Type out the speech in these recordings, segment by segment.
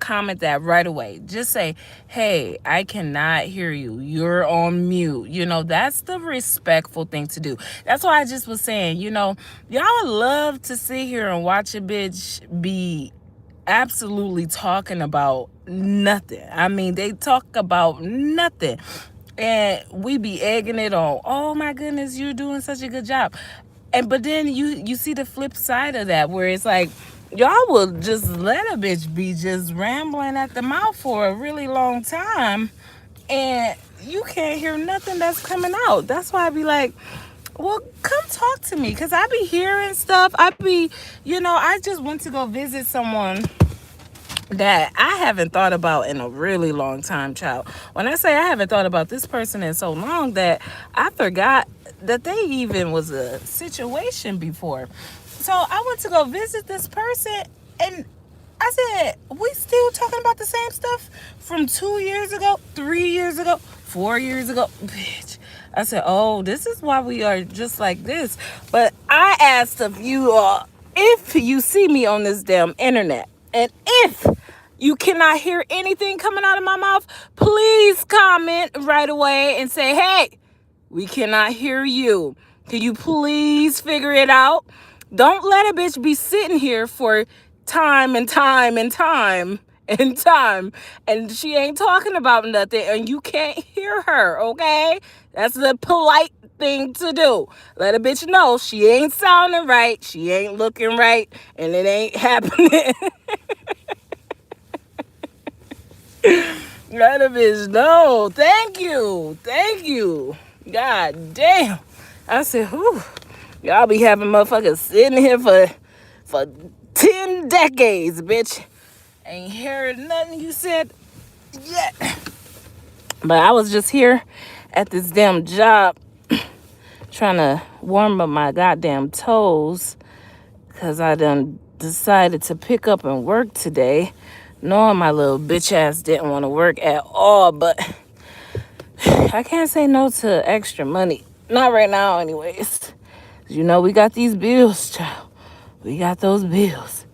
comment that right away. Just say, hey, I cannot hear you. You're on mute. That's the respectful thing to do. That's why I just was saying, y'all would love to sit here and watch a bitch be absolutely talking about nothing. I mean, they talk about nothing. And we be egging it on. Oh my goodness, you're doing such a good job. But then you see the flip side of that, where it's like y'all will just let a bitch be just rambling at the mouth for a really long time, and you can't hear nothing that's coming out. That's why I be like, well, come talk to me, because I be hearing stuff. I just went to go visit someone that I haven't thought about in a really long time, child. When I say I haven't thought about this person in so long that I forgot that they even was a situation before. So I went to go visit this person, and I said, we still talking about the same stuff from 2 years ago, 3 years ago, 4 years ago? Bitch. I said, oh, this is why we are just like this. But I asked of you all, if you see me on this damn internet, and if you cannot hear anything coming out of my mouth, please comment right away and say, hey, we cannot hear you. Can you please figure it out? Don't let a bitch be sitting here for time and time and time and time, and she ain't talking about nothing, and you can't hear her, okay? That's the polite thing to do. Let a bitch know she ain't sounding right, she ain't looking right, and it ain't happening. Let a bitch know. Thank you. Thank you. God damn. I said, whew. Y'all be having motherfuckers sitting here for 10 decades, bitch. Ain't heard nothing you said yet. But I was just here at this damn job trying to warm up my goddamn toes, because I done decided to pick up and work today, knowing my little bitch ass didn't want to work at all. But I can't say no to extra money. Not right now, anyways. We got these bills, child. We got those bills.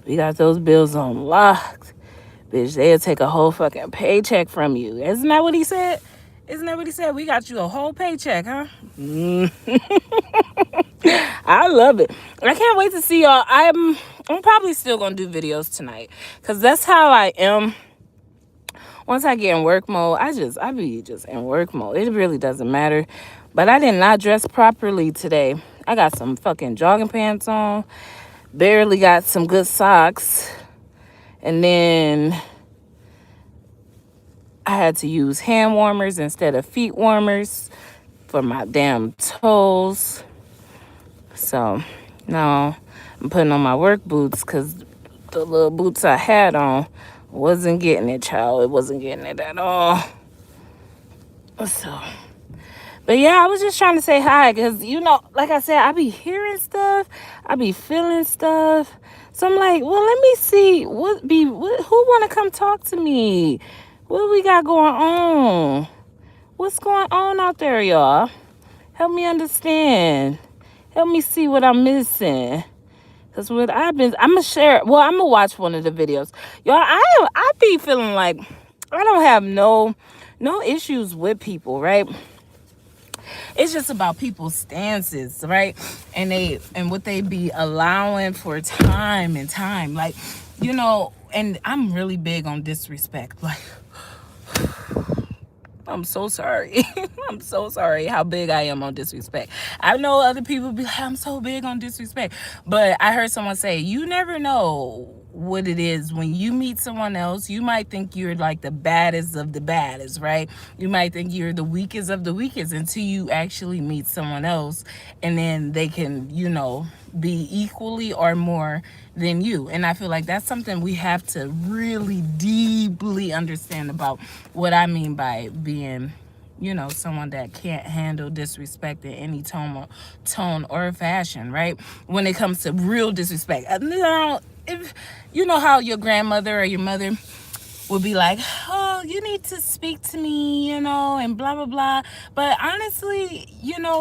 We got those bills on lock. Bitch, they'll take a whole fucking paycheck from you. Isn't that what he said? Isn't that what he said? We got you a whole paycheck, huh? I love it. I can't wait to see y'all. I'm probably still gonna do videos tonight, because that's how I am. Once I get in work mode, I be just in work mode. It really doesn't matter. But I did not dress properly today. I got some fucking jogging pants on, barely got some good socks, and then I had to use hand warmers instead of feet warmers for my damn toes. So now I'm putting on my work boots, because the little boots I had on wasn't getting it, child. It wasn't getting it at all. So, but yeah, I was just trying to say hi, because, like I said, I be hearing stuff. I be feeling stuff. So I'm like, well, let me see who want to come talk to me? What we got going on? What's going on out there, y'all? Help me understand. Help me see what I'm missing. Because I'm going to share, well, I'm going to watch one of the videos. Y'all, I be feeling like I don't have no issues with people, right? It's just about people's stances, right? And what they be allowing for time and time. Like, and I'm really big on disrespect. Like, I'm so sorry. I'm so sorry how big I am on disrespect. I know other people be like, I'm so big on disrespect. But I heard someone say, you never know what it is. When you meet someone else, you might think you're like the baddest of the baddest, right? You might think you're the weakest of the weakest until you actually meet someone else. And then they can, be equally or more than you. And I feel like that's something we have to really deeply understand about what I mean by being, someone that can't handle disrespect in any tone or fashion, right? When it comes to real disrespect. If you know how your grandmother or your mother would be like, oh, you need to speak to me, and blah blah blah. But honestly,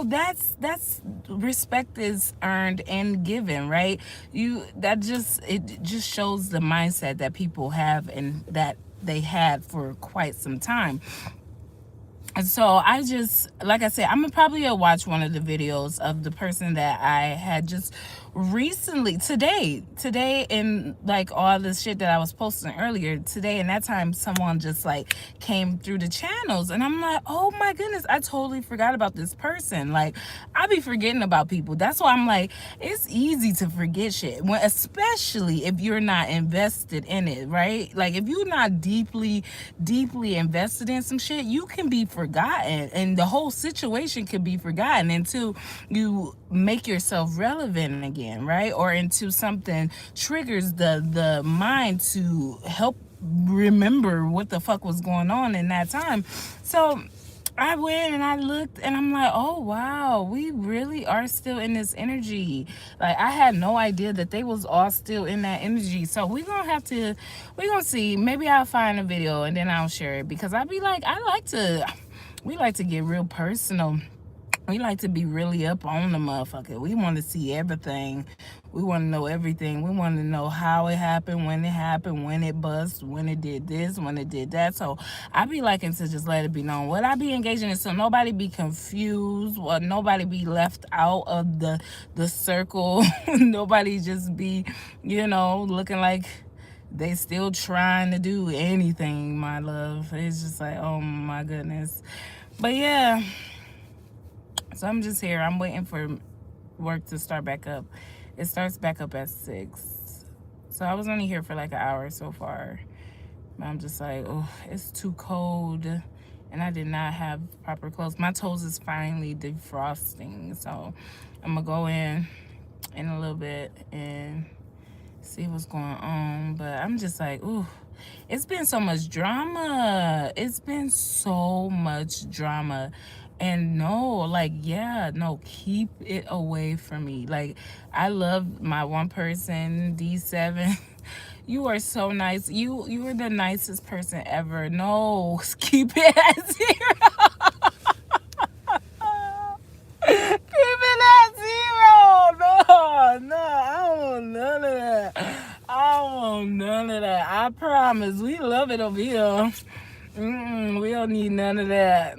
that's respect is earned and given, right? It just shows the mindset that people have and that they had for quite some time. And so I just, like I said, I'm gonna probably watch one of the videos of the person that I had just recently today, and like all this shit that I was posting earlier today, and that time someone just like came through the channels, and I'm like, oh my goodness, I totally forgot about this person. Like, I be forgetting about people. That's why I'm like, it's easy to forget shit, especially if you're not invested in it, right? Like, if you're not deeply invested in some shit, you can be forgotten, and the whole situation can be forgotten until you make yourself relevant again, right? Or until something triggers the mind to help remember what the fuck was going on in that time. So I went and I looked, and I'm like, oh wow, we really are still in this energy. Like, I had no idea that they was all still in that energy. So we're gonna see. Maybe I'll find a video and then I'll share it, because we like to get real personal. We like to be really up on the motherfucker. We want to see everything. We want to know everything. We want to know how it happened, when it bust, when it did this, when it did that. So I be liking to just let it be known what I be engaging in, so nobody be confused, or nobody be left out of the circle. Nobody just be, looking like they still trying to do anything, my love. It's just like, oh my goodness. But yeah. So I'm just here. I'm waiting for work to start back up. It starts back up at 6. So I was only here for like an hour so far. But I'm just like, oh, it's too cold. And I did not have proper clothes. My toes is finally defrosting. So I'm going to go in a little bit and see what's going on. But I'm just like, ooh, it's been so much drama. It's been so much drama. And no, keep it away from me. Like, I love my one person, D7. You are so nice. You are the nicest person ever. No, keep it at 0. Keep it at 0. No, I don't want none of that. I don't want none of that. I promise. We love it over here. We don't need none of that.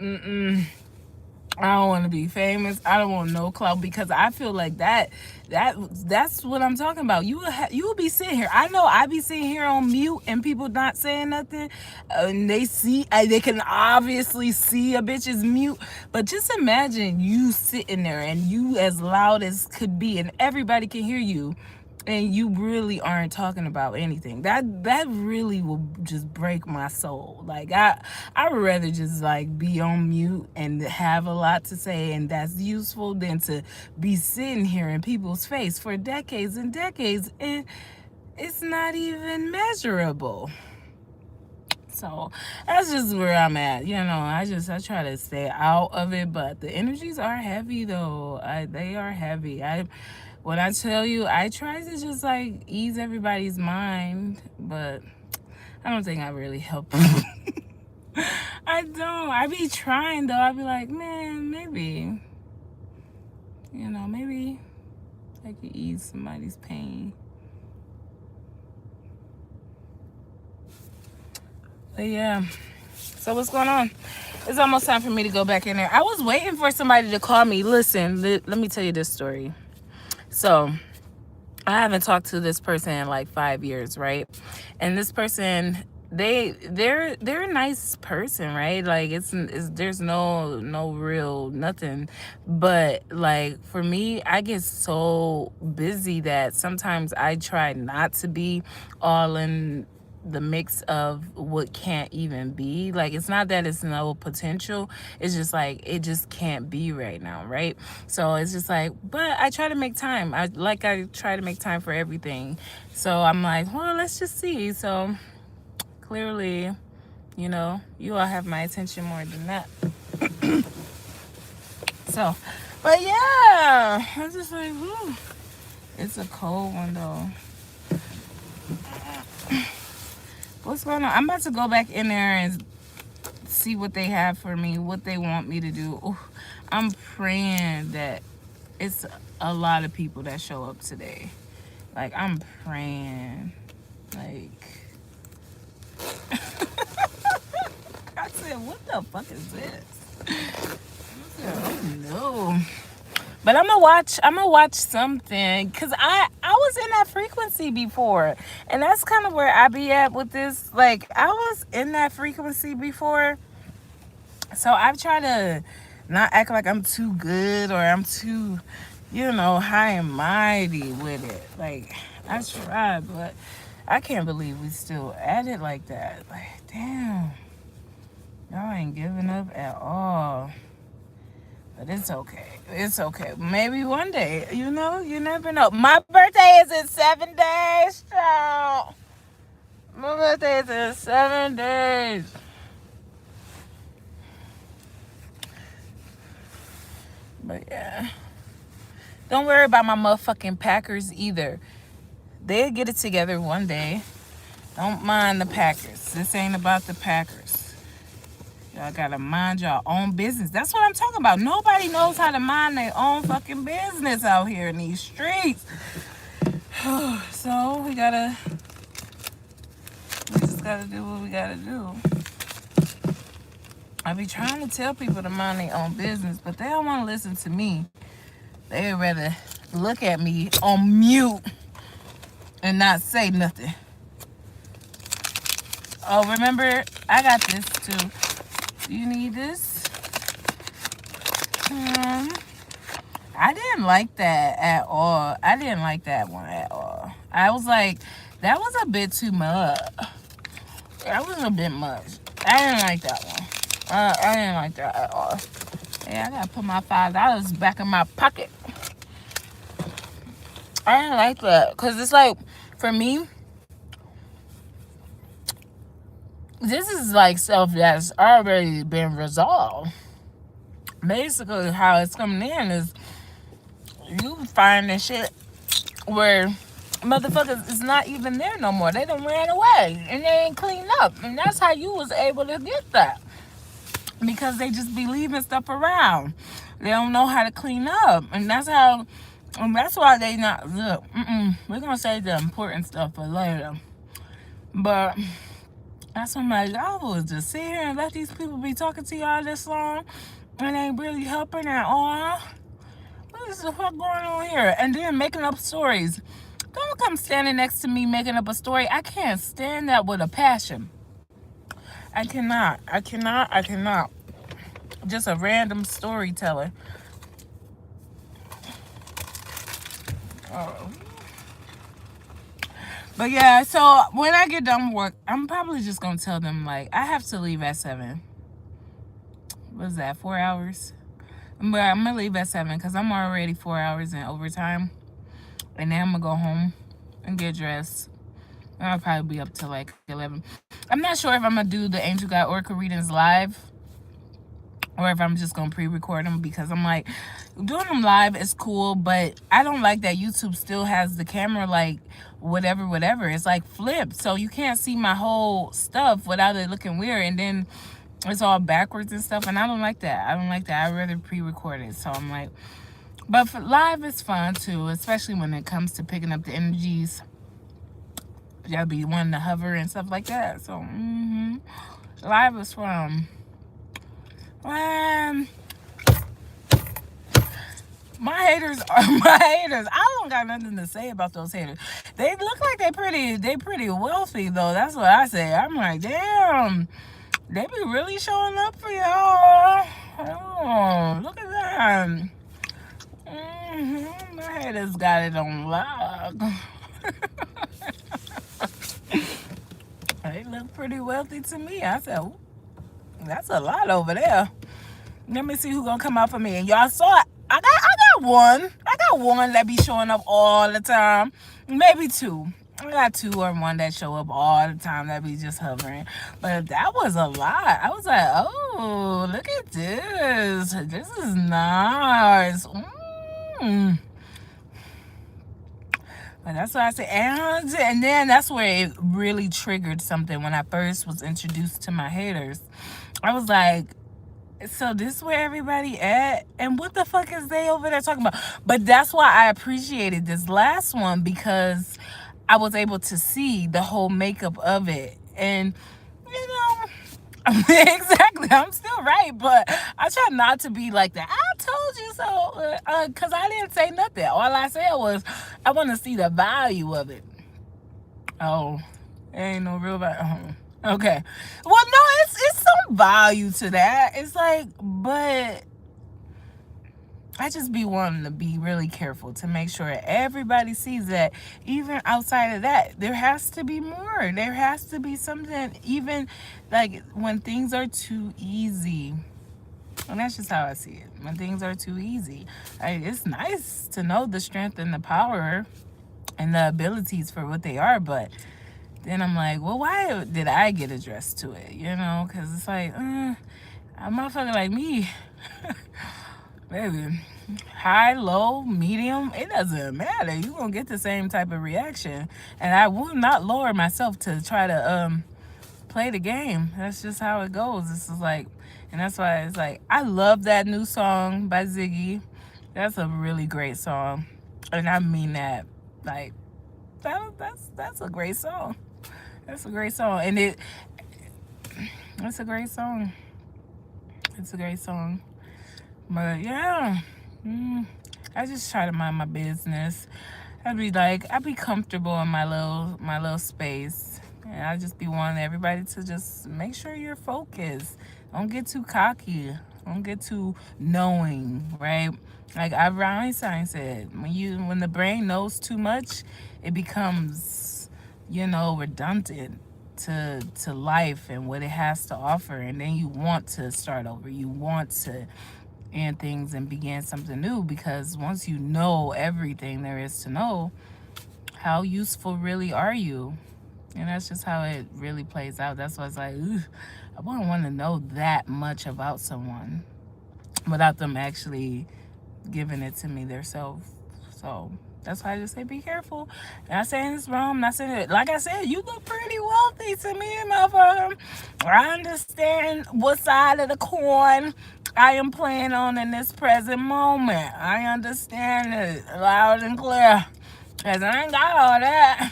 I don't want to be famous. I don't want no clout, because I feel like that's what I'm talking about. You will be sitting here. I know I be sitting here on mute and people not saying nothing, and they can obviously see a bitch is mute. But just imagine you sitting there and you as loud as could be, and everybody can hear you, and you really aren't talking about anything. That really will just break my soul. Like, I would rather just like be on mute and have a lot to say, and that's useful, than to be sitting here in people's face for decades and decades, and it's not even measurable. So that's just where I'm at. I try to stay out of it, but the energies are heavy though. They are heavy. When I tell you, I try to just like ease everybody's mind, but I don't think I really help. I don't. I be trying though. I be like, man, maybe I could ease somebody's pain. But yeah. So what's going on? It's almost time for me to go back in there. I was waiting for somebody to call me. Listen, let me tell you this story. So I haven't talked to this person in like 5 years, right? And this person, they're a nice person, right? Like, there's no real nothing. But like, for me, I get so busy that sometimes I try not to be all in the mix of what can't even be. Like, it's not that it's no potential, it's just like it just can't be right now, right? So it's just like, but I try to make time. I try to make time for everything. So I'm like, well, let's just see. So clearly, you all have my attention more than that. So, but yeah, I'm just like, whew. It's a cold one though. What's going on? I'm about to go back in there and see what they have for me, what they want me to do. Ooh, I'm praying that it's a lot of people that show up today. Like, I'm praying. Like, I said, what the fuck is this? I said, oh no. But I'm gonna watch something, cause I was in that frequency before, and that's kind of where I be at with this. Like, I was in that frequency before, so I've tried to not act like I'm too good or I'm too, high and mighty with it. Like, I tried, but I can't believe we still at it like that. Like, damn, y'all ain't giving up at all. But it's okay. It's okay. Maybe one day, you never know. My birthday is in 7 days, child. My birthday is in 7 days. But yeah. Don't worry about my motherfucking Packers either. They'll get it together one day. Don't mind the Packers. This ain't about the Packers. Y'all gotta mind your own business. That's what I'm talking about. Nobody knows how to mind their own fucking business out here in these streets. So we just gotta do what we gotta do. I be trying to tell people to mind their own business, but they don't want to listen to me. They'd rather look at me on mute and not say nothing. Oh, remember, I got this too. Do you need this? I didn't like that at all. I didn't like that one at all. I was like, that was a bit too much. That was a bit much. I didn't like that one. I didn't like that at all. Yeah, I gotta put my $5 back in my pocket. I didn't like that. Because it's like, for me, this is like stuff that's already been resolved. Basically, how it's coming in is you finding shit where motherfuckers is not even there no more. They done ran away and they ain't cleaned up. And that's how you was able to get that. Because they just be leaving stuff around. They don't know how to clean up. And that's why they not, look, we're going to save the important stuff for later. But that's when y'all was just sit here and let these people be talking to y'all this long and ain't really helping at all. What is the fuck going on here? And then making up stories. Don't come standing next to me making up a story. I can't stand that with a passion. I cannot. Just a random storyteller. Oh. But yeah, so when I get done with work, I'm probably just going to tell them, like, I have to leave at 7. What is that, 4 hours? But I'm going to leave at 7 because I'm already 4 hours in overtime. And then I'm going to go home and get dressed. I'll probably be up till like 11. I'm not sure if I'm going to do the Angel God Oracle readings live or if I'm just going to pre-record them, because I'm like, doing them live is cool, but I don't like that YouTube still has the camera like whatever. It's like flipped, so you can't see my whole stuff without it looking weird, and then it's all backwards and stuff, and I don't like that. I'd rather pre-record it. So I'm like, but for live is fun too, especially when it comes to picking up the energies. Y'all be wanting to hover and stuff like that. So live is fun. My haters are my haters. I don't got nothing to say about those haters. They look like they pretty wealthy though. That's what I say. I'm like, damn, they be really showing up for y'all. Oh, look at that. My haters got it on lock. They look pretty wealthy to me. I said, ooh, that's a lot over there. Let me see who gonna come out for me. And y'all saw it. I got one. I got one that be showing up all the time. Maybe two. I got 2 or 1 that show up all the time that be just hovering. But that was a lot. I was like, oh, look at this. This is nice. But that's what I said. And then that's where it really triggered something when I first was introduced to my haters. I was like, so this where everybody at? And what the fuck is they over there talking about? But that's why I appreciated this last one, because I was able to see the whole makeup of it. And, you know, exactly. I'm still right, but I try not to be like that. I told you so, because I didn't say nothing. All I said was I want to see the value of it. Oh, there ain't no real value. Okay. Well, no, it's some value to that. It's like, but I just be wanting to be really careful to make sure everybody sees that even outside of that, there has to be more. There has to be something, even like when things are too easy. And that's just how I see it. When things are too easy, it's nice to know the strength and the power and the abilities for what they are. But then I'm like, well, why did I get addressed to it? You know, because it's like, a motherfucker like me, baby, high, low, medium, it doesn't matter. You're going to get the same type of reaction. And I will not lower myself to try to play the game. That's just how it goes. This is like, and that's why it's like, I love that new song by Ziggy. That's a really great song. And I mean that. Like, that's a great song. That's a great song. And it's a great song. It's a great song. But yeah, I just try to mind my business. I'd be comfortable in my little space, and I just be wanting everybody to just make sure you're focused. Don't get too cocky. Don't get too knowing, right? Like Albert Einstein said, when the brain knows too much, it becomes, redundant to life and what it has to offer, and then you want to start over. You want to end things and begin something new, because once you know everything there is to know, how useful really are you? And that's just how it really plays out. That's why it's like, I wouldn't want to know that much about someone without them actually giving it to me themselves. So that's why I just say be careful. Not saying it's wrong. Not saying it. Like I said, you look pretty wealthy to me, motherfucker. I understand what side of the coin I am playing on in this present moment. I understand it loud and clear. Because I ain't got all that.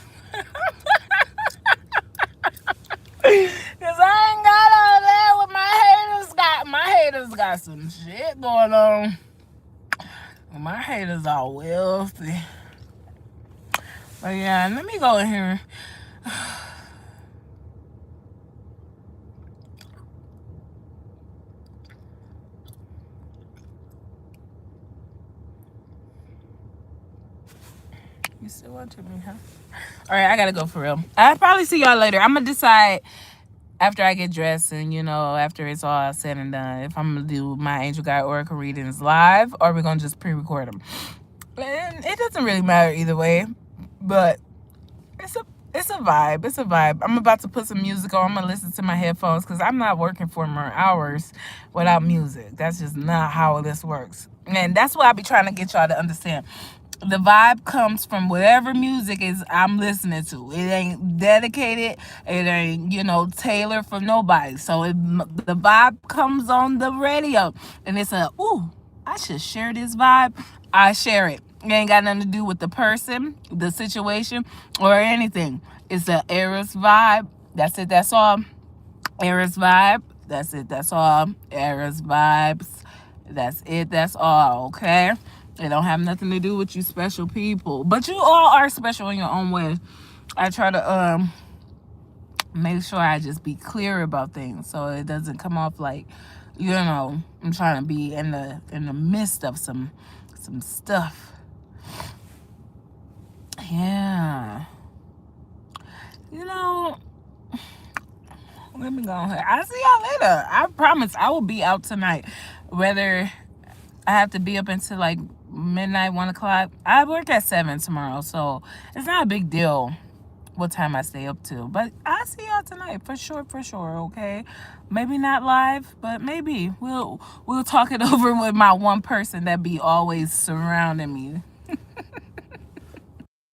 Because I ain't got all that what my haters got. My haters got some shit going on. My haters are wealthy. But yeah, let me go in here. You still watching me, huh? All right, I gotta go for real. I'll probably see y'all later. I'm gonna decide after I get dressed and, after it's all said and done, if I'm gonna do my Angel Guide Oracle readings live or we're gonna just pre-record them. And it doesn't really matter either way, but it's a vibe. It's a vibe. I'm about to put some music on. I'm gonna listen to my headphones because I'm not working 4 more hours without music. That's just not how this works. And that's what I be trying to get y'all to understand. The vibe comes from whatever music is I'm listening to. It ain't dedicated. It ain't, tailored for nobody. So the vibe comes on the radio. And it's I should share this vibe. I share it. It ain't got nothing to do with the person, the situation, or anything. It's a Erra's vibe. That's it. That's all. Erra's vibe. That's it. That's all. Erra's vibes. That's it. That's all. Okay? It don't have nothing to do with you special people. But you all are special in your own way. I try to make sure I just be clear about things so it doesn't come off like, I'm trying to be in the midst of some stuff. Yeah. Let me go ahead. I'll see y'all later. I promise I will be out tonight. Whether I have to be up until like midnight, 1 o'clock. I work at 7 tomorrow, so it's not a big deal what time I stay up to. But I'll see y'all tonight for sure, okay? Maybe not live, but maybe we'll talk it over with my one person that be always surrounding me.